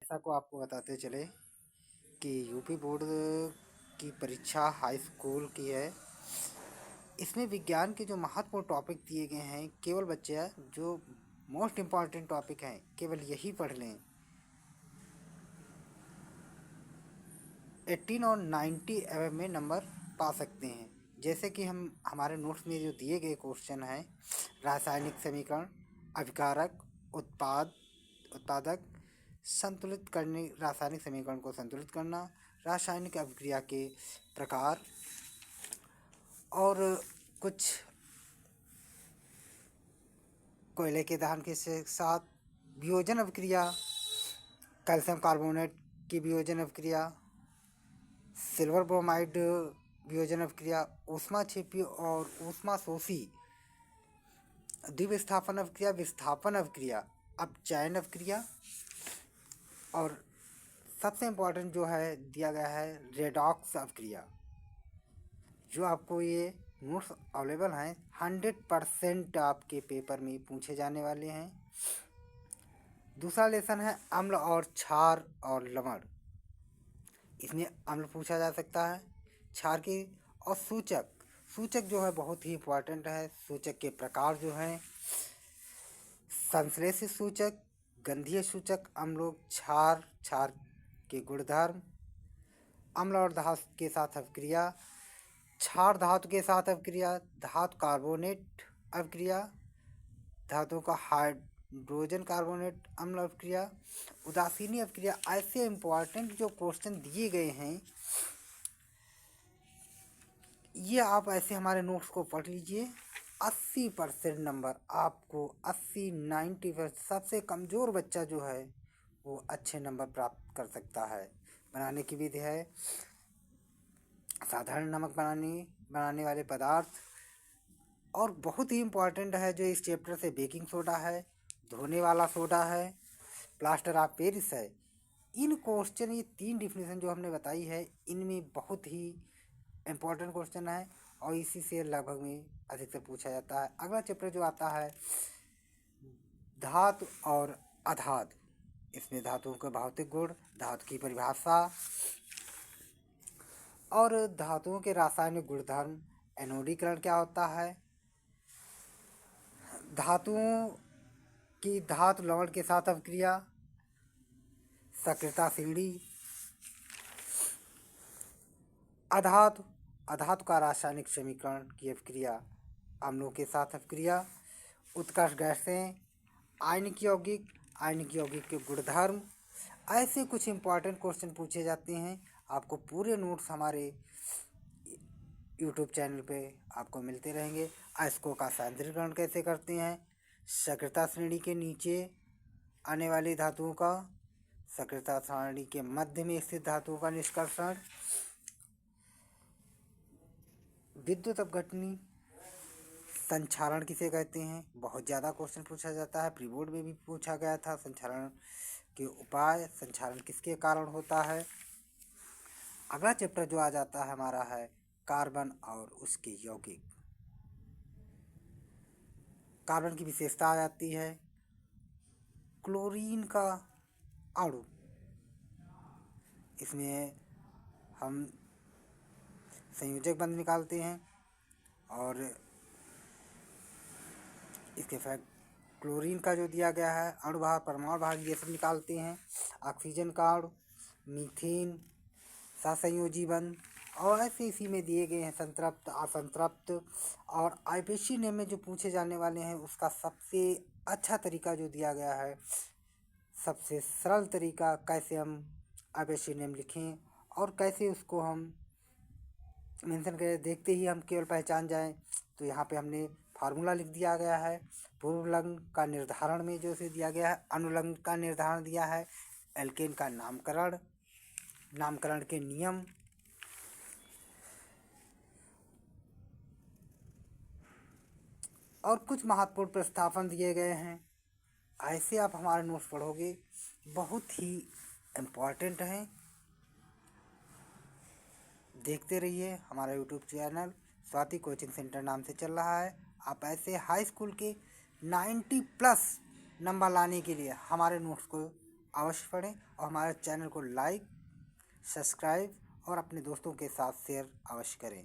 ऐसा को आपको बताते चले कि यूपी बोर्ड की परीक्षा हाई स्कूल की है। इसमें विज्ञान के जो महत्वपूर्ण टॉपिक दिए गए हैं, केवल बच्चे जो मोस्ट इम्पॉर्टेंट टॉपिक हैं केवल यही पढ़ लें। 18 और 90 एवं में नंबर पा सकते हैं। जैसे कि हम हमारे नोट्स में जो दिए गए क्वेश्चन हैं, रासायनिक समीकरण, अभिकारक, उत्पादक, संतुलित करने, रासायनिक समीकरण को संतुलित करना, रासायनिक अभिक्रिया के प्रकार और कुछ कोयले के दहन के साथ वियोजन अभिक्रिया, कैल्शियम कार्बोनेट की वियोजन अभिक्रिया, सिल्वर ब्रोमाइड वियोजन अभिक्रिया, ऊष्माक्षेपी और ऊष्माशोषी द्विविस्थापन अभिक्रिया, विस्थापन अभिक्रिया, अपचयन अभिक्रिया और सबसे इम्पोर्टेंट जो है दिया गया है रेडॉक्स अभिक्रिया। जो आपको ये नोट्स अवेलेबल हैं 100% आपके पेपर में पूछे जाने वाले हैं। दूसरा लेसन है अम्ल और क्षार और लवण। इसमें अम्ल पूछा जा सकता है, क्षार की, और सूचक जो है बहुत ही इम्पोर्टेंट है। सूचक के प्रकार जो हैं संश्लेषित सूचक, गंधीय सूचक, अम्लों, क्षार के गुणधर्म, अम्ल और धातु के साथ अभिक्रिया, क्षार धातु के साथ अभिक्रिया, धातु कार्बोनेट अभिक्रिया, धातुओं का हाइड्रोजन कार्बोनेट अम्ल अभिक्रिया, उदासीनी अभिक्रिया। ऐसे इम्पोर्टेंट जो क्वेश्चन दिए गए हैं, ये आप ऐसे हमारे नोट्स को पढ़ लीजिए। 80% नंबर आपको 80-90%, सबसे कमज़ोर बच्चा जो है वो अच्छे नंबर प्राप्त कर सकता है। बनाने की विधि है साधारण नमक बनाने वाले पदार्थ, और बहुत ही इम्पोर्टेंट है जो इस चैप्टर से बेकिंग सोडा है, धोने वाला सोडा है, प्लास्टर ऑफ पेरिस है। इन क्वेश्चन, ये 3 डिफिनेशन जो हमने बताई है, इनमें बहुत ही इम्पोर्टेंट क्वेश्चन है और इसी से लगभग में अधिकतर पूछा जाता है। अगला चैप्टर जो आता है धातु और अधातु। इसमें धातुओं के भौतिक गुण, धातु की परिभाषा और धातुओं के रासायनिक गुणधर्म, एनोडीकरण क्या होता है, धातुओं की धातु लवण के साथ अभिक्रिया, सक्रियता श्रेणी, अधातु का रासायनिक समीकरण की अभिक्रिया, अम्लों के साथ अभिक्रिया, उत्कर्ष गैसें, आयनिक यौगिक के गुणधर्म। ऐसे कुछ इम्पॉर्टेंट क्वेश्चन पूछे जाते हैं। आपको पूरे नोट्स हमारे यूट्यूब चैनल पे आपको मिलते रहेंगे। अयस्कों का सांद्रीकरण कैसे करते हैं, सक्रियता श्रेणी के नीचे आने वाली धातुओं का, सक्रियता श्रेणी के मध्य में स्थित धातुओं का निष्कर्षण, विद्युत अपघटनी संक्षारण किसे कहते हैं, बहुत ज़्यादा क्वेश्चन पूछा जाता है। प्री बोर्ड में भी पूछा गया था संक्षारण के उपाय, संक्षारण किसके कारण होता है। अगला चैप्टर जो आ जाता है हमारा है कार्बन और उसके यौगिक। कार्बन की विशेषता आ जाती है क्लोरीन का अणु। इसमें हम संयोजक बंध निकालते हैं और इसके फैक्ट क्लोरीन का जो दिया गया है अणु भार, परमाणु भार, ये सब निकालते हैं। ऑक्सीजन का अणु, मीथेन, सहसंयोजी बंध, और ऐसे इसी में दिए गए हैं संतृप्त, असंतृप्त। और आईपीसी नेम में जो पूछे जाने वाले हैं उसका सबसे अच्छा तरीका जो दिया गया है, सबसे सरल तरीका, कैसे हम आईपीसी नेम लिखें और कैसे उसको हम मेंशन करें, देखते ही हम केवल पहचान जाएं। तो यहाँ पे हमने फार्मूला लिख दिया गया है। पूर्वलग्न का निर्धारण में जो से दिया गया है, अनुलग्न का निर्धारण दिया है, एल्केन का नामकरण के नियम, और कुछ महत्वपूर्ण प्रस्थापन दिए गए हैं। ऐसे आप हमारे नोट्स पढ़ोगे, बहुत ही इम्पोर्टेंट हैं। देखते रहिए हमारा YouTube channel Swati coaching centre नाम से चल रहा है। आप ऐसे हाई स्कूल के 90+ नंबर लाने के लिए हमारे नोट्स को अवश्य पढ़ें और हमारे चैनल को लाइक, सब्सक्राइब और अपने दोस्तों के साथ शेयर अवश्य करें।